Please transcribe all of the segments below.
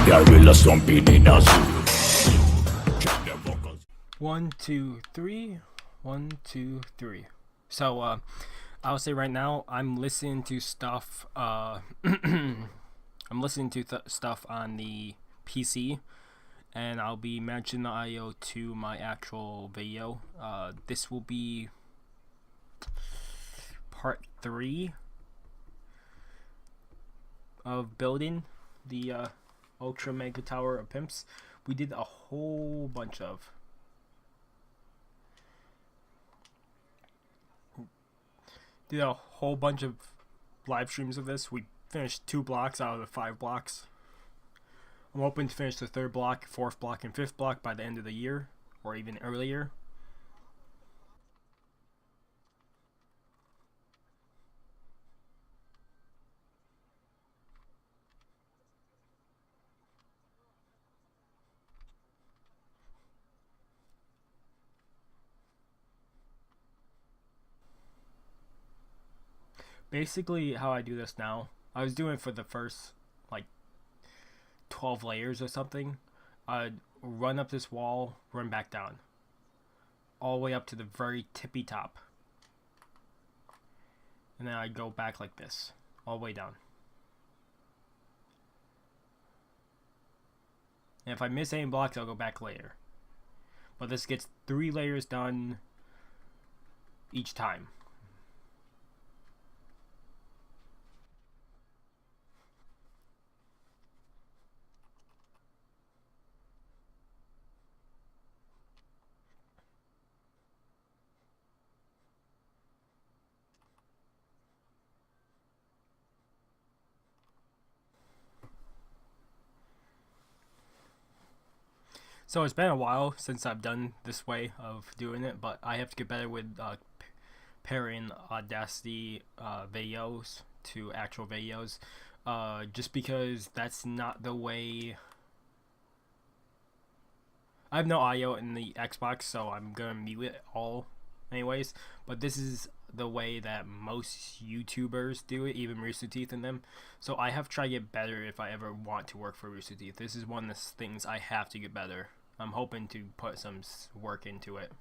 Girl, we love stomping in a zoo. 1, 2, 3. 1, 2, 3. So, I'll say right now, I'm listening to stuff. I'm listening to stuff on the PC, and I'll be matching the audio to my actual video. This will be part 3 of building the Ultra Mega Tower of Pimps. We did a whole bunch of live streams of this. We finished 2 blocks out of the 5 blocks. I'm hoping to finish the 3rd block, 4th block, and 5th block by the end of the year, or even earlier. Basically, how I do this now, I was doing it for the first, like, 12 layers or something. I'd run up this wall, run back down, all the way up to the very tippy top. And then I'd go back like this, all the way down. And if I miss any blocks, I'll go back later. But this gets 3 layers done each time. So it's been a while since I've done this way of doing it, but I have to get better with pairing Audacity videos to actual videos, just because that's not the way. I have no audio in the Xbox, so I'm gonna mute it all anyways, but this is the way that most YouTubers do it, even Rooster Teeth and them. So I have to try to get better if I ever want to work for Rooster Teeth. This is one of the things I have to get better. I'm hoping to put some work into it.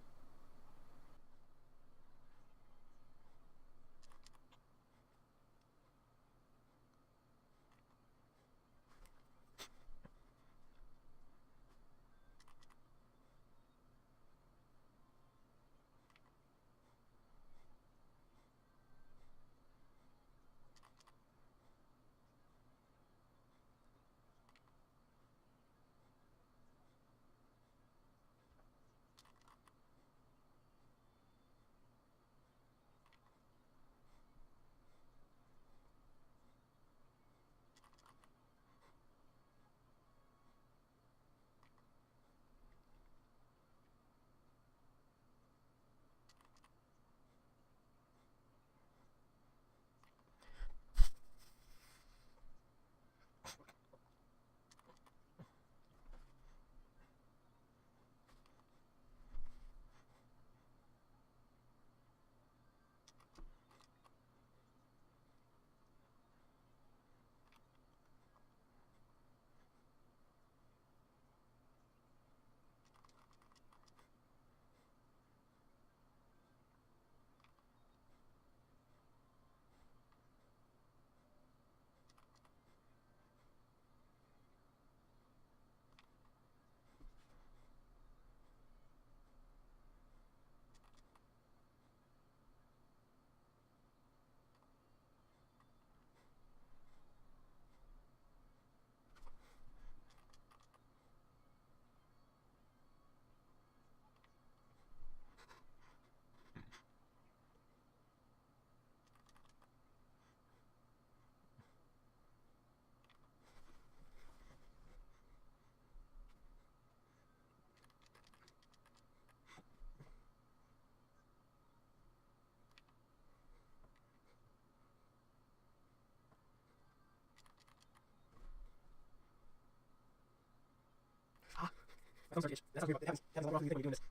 That's not weird. It happens a lot often when you're doing this.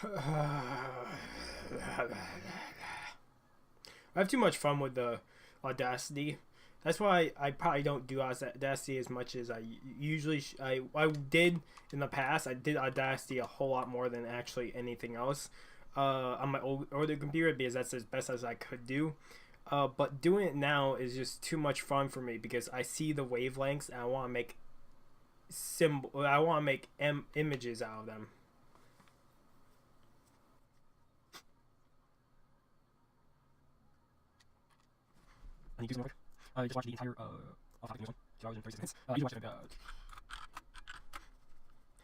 I have too much fun with the Audacity. That's why I probably don't do Audacity as much as I usually I did in the past. I did Audacity a whole lot more than actually anything else on my older computer because that's as best as I could do. But doing it now is just too much fun for me because I see the wavelengths and I want to make I want to make images out of them. I need to do some work. Just watch the entire off-topic news one. 2 hours and 36 minutes. You watch it.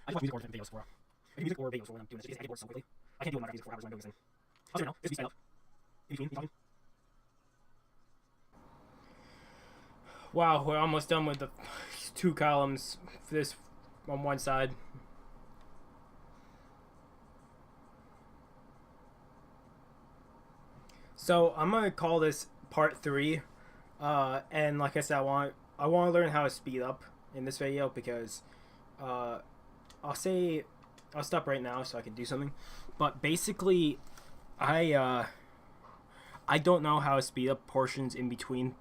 I just watch music or videos for. I do music or videos for when I'm doing this because I get bored so quickly. I can't do Minecraft music for 4 hours when I'm doing this thing. Also, no, this week's up. In between, you talking? Wow, we're almost done with the 2 columns. This on one side. So I'm gonna call this part 3. And like I said, I want to learn how to speed up in this video because I'll stop right now so I can do something. But basically, I don't know how to speed up portions in between.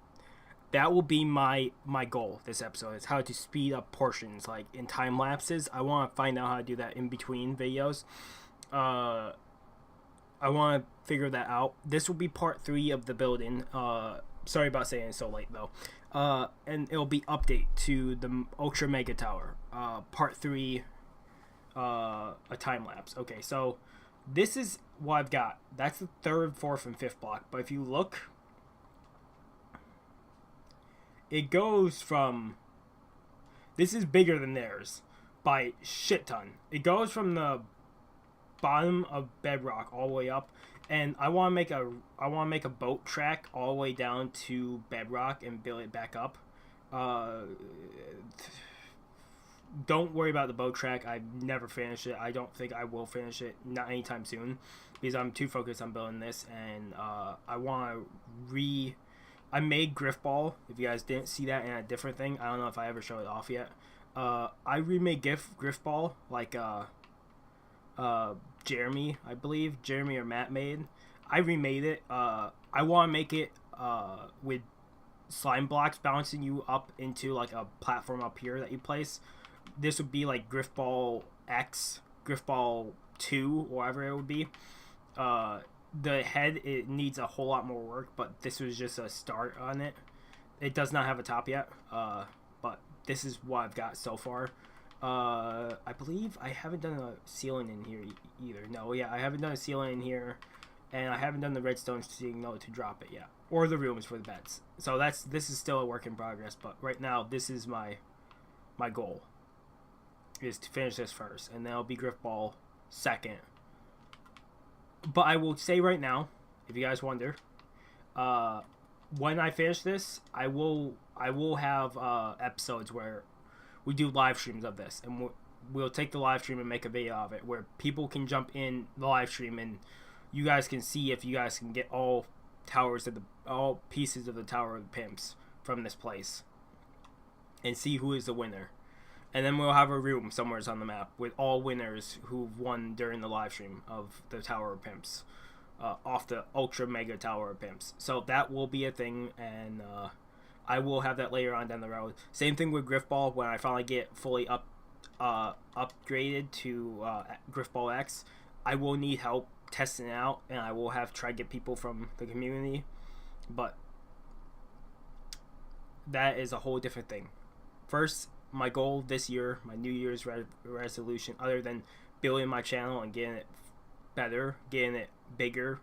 That will be my goal this episode, is how to speed up portions like in time lapses. I want to find out how to do that in between videos. I want to figure that out. This will be part 3 of the building. Sorry about saying it so late though. And it'll be update to the Ultra Mega Tower. Part 3, a time lapse. Okay, so this is what I've got. That's the 3rd, 4th, and 5th block. But if you look, it goes from. This is bigger than theirs by shit ton. It goes from the bottom of bedrock all the way up, and I want to make a boat track all the way down to bedrock and build it back up. Don't worry about the boat track. I've never finished it. I don't think I will finish it, not anytime soon, because I'm too focused on building this. And I want to I made Griffball. If you guys didn't see that in a different thing, I don't know if I ever showed it off yet. I remade Griffball like Jeremy, I believe Jeremy or Matt made. I remade it. I want to make it with slime blocks bouncing you up into like a platform up here that you place. This would be like Griffball X, Griffball 2, or whatever it would be. The head, it needs a whole lot more work, but this was just a start on it. It does not have a top yet, but this is what I've got so far. I believe I haven't done a ceiling in here either. No, yeah, I haven't done a ceiling in here, and I haven't done the redstone signal to drop it yet, or the rooms for the beds. So this is still a work in progress. But right now, this is my goal, is to finish this first, and then I'll be Griffball second. But I will say right now, if you guys wonder, when I finish this, I will have episodes where we do live streams of this, and we'll take the live stream and make a video of it where people can jump in the live stream and you guys can see if you guys can get all pieces of the Tower of the Pimps from this place and see who is the winner. And then we'll have a room somewhere on the map with all winners who've won during the live stream of the Tower of Pimps, off the Ultra Mega Tower of Pimps. So that will be a thing, and I will have that later on down the road. Same thing with Griffball. When I finally get fully upgraded to Griffball X, I will need help testing it out, and I will have try to get people from the community. But that is a whole different thing. First, my goal this year, my New Year's resolution, other than building my channel and getting it better, getting it bigger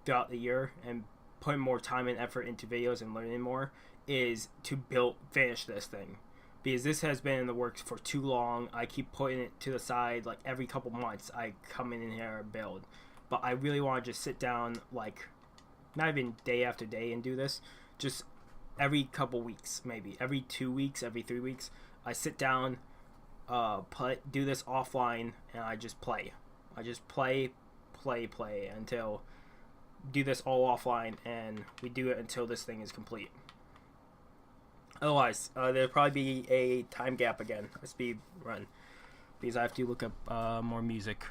throughout the year, and putting more time and effort into videos and learning more, is to finish this thing. Because this has been in the works for too long. I keep putting it to the side. Like every couple months I come in here and build. But I really want to just sit down, like not even day after day and do this. Just every couple weeks, maybe. Every 2 weeks, every 3 weeks. I sit down, do this offline, and I just play. I just play until do this all offline, and we do it until this thing is complete. Otherwise, there'll probably be a time gap again, a speed run, because I have to look up more music.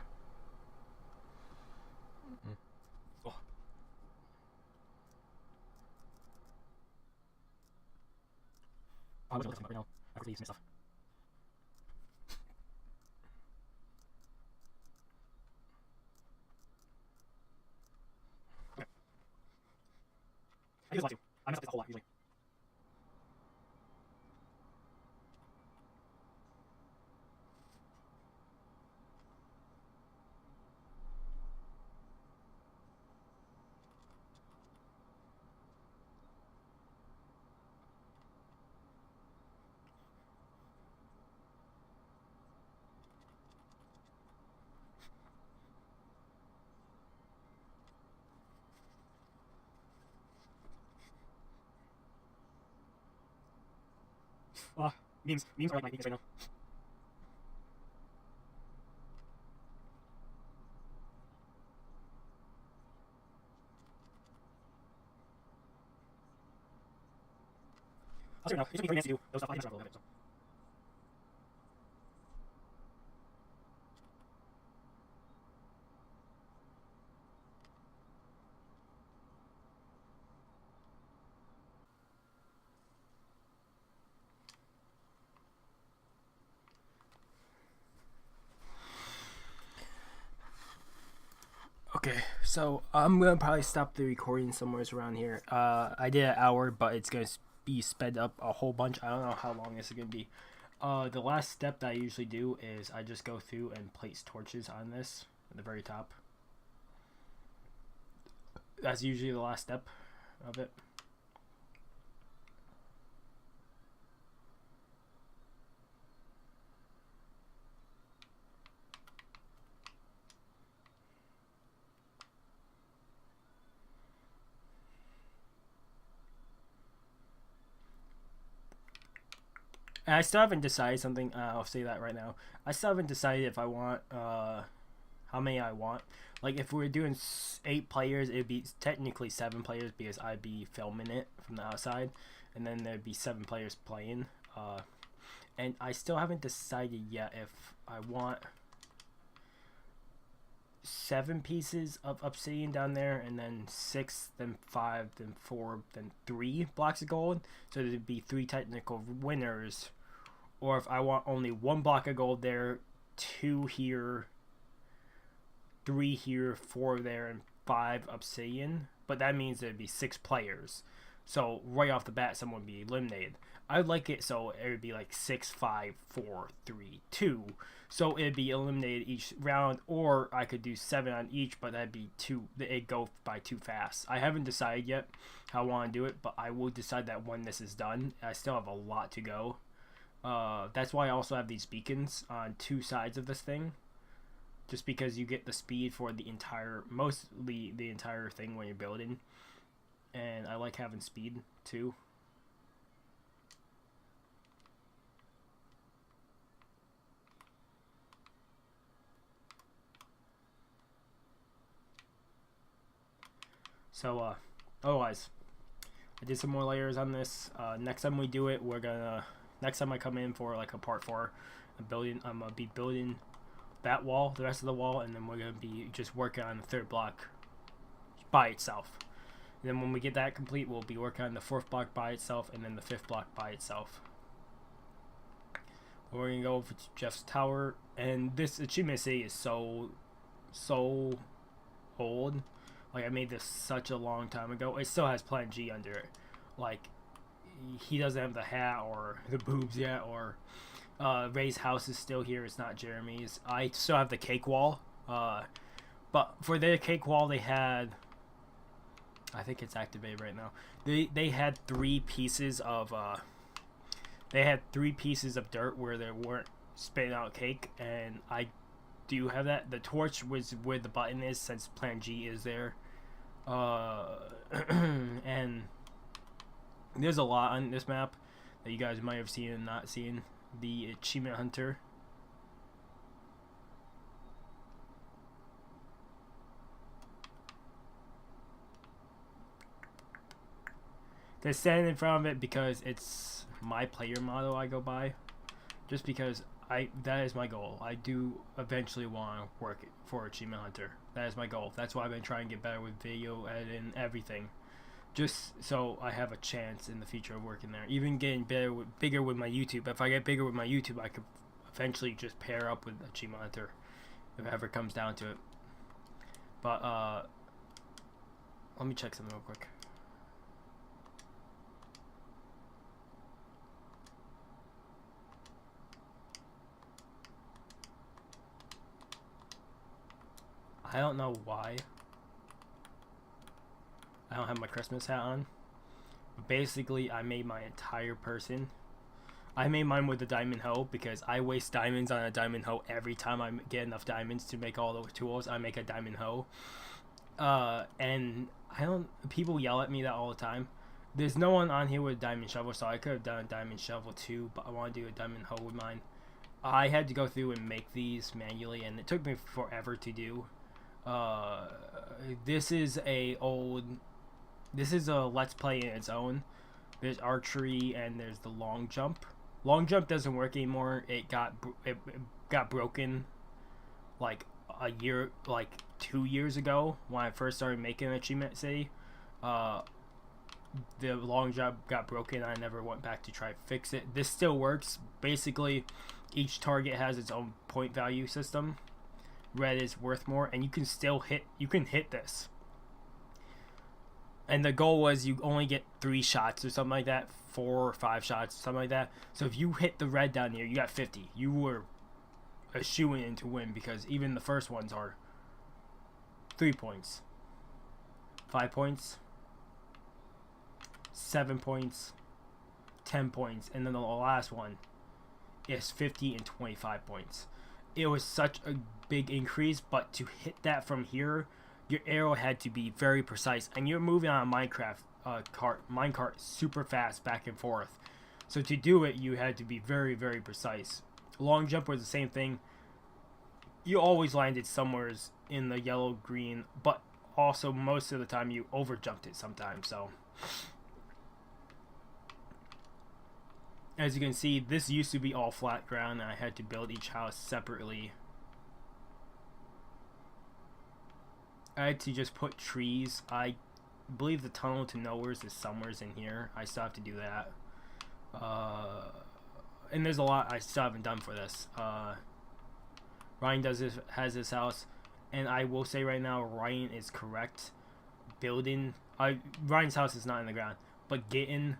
I wasn't listening, but right now I quickly use some stuff. Okay. I use a lot too. I mess up this a whole lot usually. Memes are like my weakness right now. I'll say right now, it took me 3 minutes to do those stuff. I think that's around a little bit, so. Okay, so I'm gonna probably stop the recording somewhere around here. I did an hour, but it's gonna be sped up a whole bunch. I don't know how long this is gonna be. The last step that I usually do is I just go through and place torches on this at the very top. That's usually the last step of it. And I still haven't decided something. I'll say that right now. I still haven't decided if I want how many I want. Like if we're doing 8 players, it'd be technically 7 players because I'd be filming it from the outside, and then there'd be 7 players playing. And I still haven't decided yet if I want 7 pieces of obsidian down there, and then 6, then 5, then 4, then 3 blocks of gold. So there'd be 3 technical winners. Or if I want only 1 block of gold there, 2 here, 3 here, 4 there, and 5 obsidian. But that means there'd be 6 players. So right off the bat, someone would be eliminated. I'd like it so it would be like 6, 5, 4, 3, 2. So it'd be eliminated each round, or I could do 7 on each, but that'd be it'd go by too fast. I haven't decided yet how I want to do it, but I will decide that when this is done. I still have a lot to go. That's why I also have these beacons on 2 sides of this thing, just because you get the speed for mostly the entire thing when you're building, and I like having speed too. So otherwise, I did some more layers on this. Next time we do it, next time I come in for like a part 4, I'm gonna be building that wall, the rest of the wall, and then we're gonna be just working on the 3rd block by itself. And then when we get that complete, we'll be working on the 4th block by itself, and then the 5th block by itself. We're gonna go over to Jeff's tower, and this achievement city is so old. Like, I made this such a long time ago. It still has Plan G under it. Like, he doesn't have the hat or the boobs yet, or Ray's house is still here. It's not Jeremy's. I still have the cake wall. But for their cake wall, they had, I think it's activated right now. They had 3 pieces of dirt where they weren't spitting out cake, and I do have that. The torch was where the button is, since Plan G is there. And there's a lot on this map that you guys might have seen and not seen. The achievement hunter. They're standing in front of it because it's my player model I go by. Just because that is my goal. I do eventually want to work for Achievement Hunter. That is my goal. That's why I've been trying to get better with video editing, everything. just so I have a chance in the future of working there. Even getting bigger with my YouTube. If I get bigger with my YouTube, I could eventually just pair up with a G monitor if it ever comes down to it. But let me check something real quick. I don't know why I don't have my Christmas hat on. But basically, I made my entire person. I made mine with a diamond hoe because I waste diamonds on a diamond hoe every time I get enough diamonds to make all the tools. I make a diamond hoe. And I don't. People yell at me that all the time. There's no one on here with a diamond shovel, so I could have done a diamond shovel too. But I want to do a diamond hoe with mine. I had to go through and make these manually, and it took me forever to do. This is a let's play in its own. There's archery and there's the long jump. Long jump doesn't work anymore. It got broken like 2 years ago when I first started making Achievement City. The long jump got broken. I never went back to try to fix it. This still works. Basically, each target has its own point value system. Red is worth more, and you can still hit. You can hit this. And the goal was you only get 3 shots or something like that, 4 or 5 shots, something like that. So if you hit the red down here, you got 50. You were a shoo-in to win because even the first ones are 3 points, 5 points, 7 points, 10 points, and then the last one is 50 and 25 points. It was such a big increase, but to hit that from here, your arrow had to be very precise, and you're moving on a Minecraft minecart super fast back and forth. So to do it, you had to be very, very precise. Long jump was the same thing. You always landed somewhere in the yellow, green, but also most of the time you overjumped it sometimes. So as you can see, this used to be all flat ground, and I had to build each house separately. I had to just put trees. I believe the tunnel to nowheres is somewheres in here. I still have to do that. And there's a lot I still haven't done for this. Ryan has this house, and I will say right now, Ryan is correct. Ryan's house is not in the ground, but getting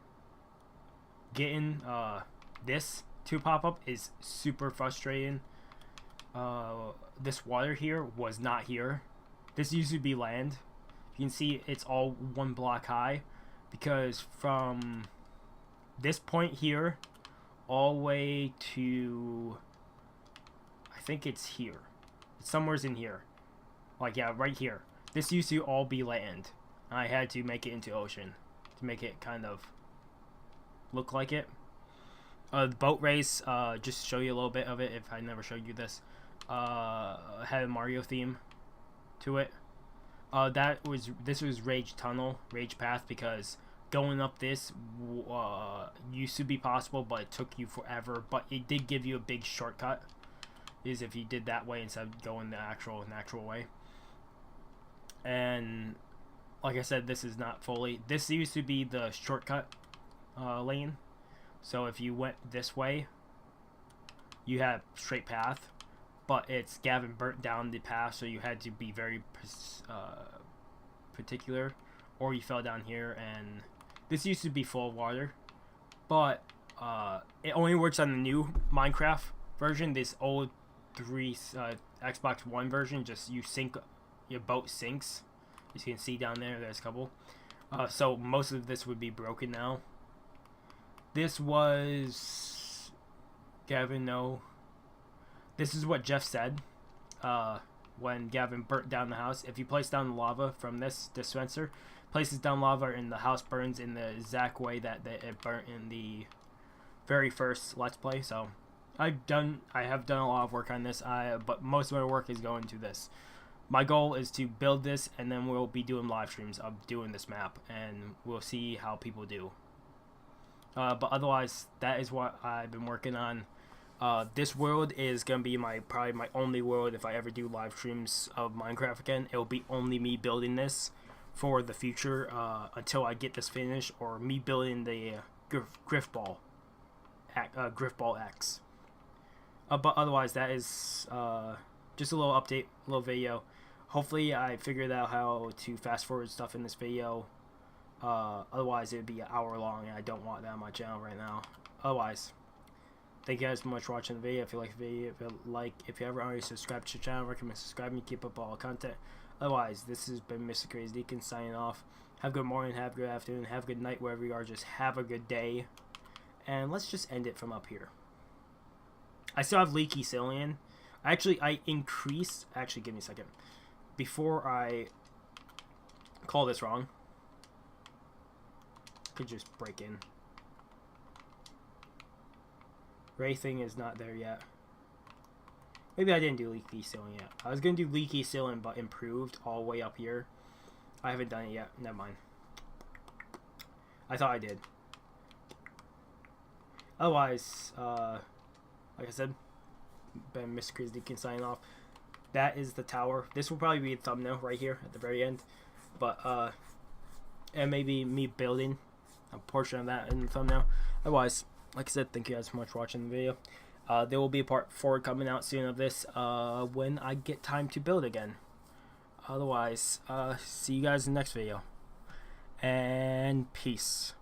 this to pop up is super frustrating. This water here was not here. This used to be land. You can see it's all 1 block high, because from this point here all the way to, I think it's here. It's somewhere's in here. Like, yeah, right here. This used to all be land. I had to make it into ocean to make it kind of look like it. The boat race, just to show you a little bit of it if I never showed you this, had a Mario theme to it. This was Rage Tunnel, Rage Path, because going up this used to be possible, but it took you forever. But it did give you a big shortcut, is if you did that way instead of going the actual natural way. And like I said, this is not fully. This used to be the shortcut lane. So if you went this way, you had a straight path. But it's Gavin burnt down the path, so you had to be very particular, or you fell down here. And this used to be full of water, but it only works on the new Minecraft version. This old Xbox One version, just your boat sinks. As you can see down there, there's a couple. So most of this would be broken now. This was Gavin. No. This is what Jeff said when Gavin burnt down the house. If you place down the lava from this dispenser, places down lava and the house burns in the exact way that it burnt in the very first Let's Play. So I have done a lot of work on this, but most of my work is going to this. My goal is to build this, and then we'll be doing live streams of doing this map, and we'll see how people do. But otherwise, that is what I've been working on. This world is gonna be probably my only world if I ever do live streams of Minecraft again. It'll be only me building this for the future until I get this finished, or me building the Griff Ball X. But otherwise, that is just a little update, a little video. Hopefully, I figured out how to fast forward stuff in this video. Otherwise, it would be an hour long, and I don't want that on my channel right now. Otherwise, thank you guys so much for watching the video. If you like the video, if you ever already subscribed to the channel, recommend subscribing. Keep up all the content. Otherwise, this has been Mr. Crazy Deacon signing off. Have a good morning, have a good afternoon, have a good night wherever you are. Just have a good day. And let's just end it from up here. I still have leaky ceiling. I increased. Actually, give me a second. Before I call this wrong, could just break in. Ray thing is not there yet. Maybe I didn't do leaky ceiling yet. I was going to do leaky ceiling, but improved all the way up here. I haven't done it yet. Never mind. I thought I did. Otherwise, like I said, been Mr. Crazy Deacon signing off. That is the tower. This will probably be a thumbnail right here at the very end. But, and maybe me building a portion of that in the thumbnail. Otherwise, like I said, thank you guys so much for watching the video. There will be a part 4 coming out soon of this when I get time to build again. Otherwise, see you guys in the next video. And peace.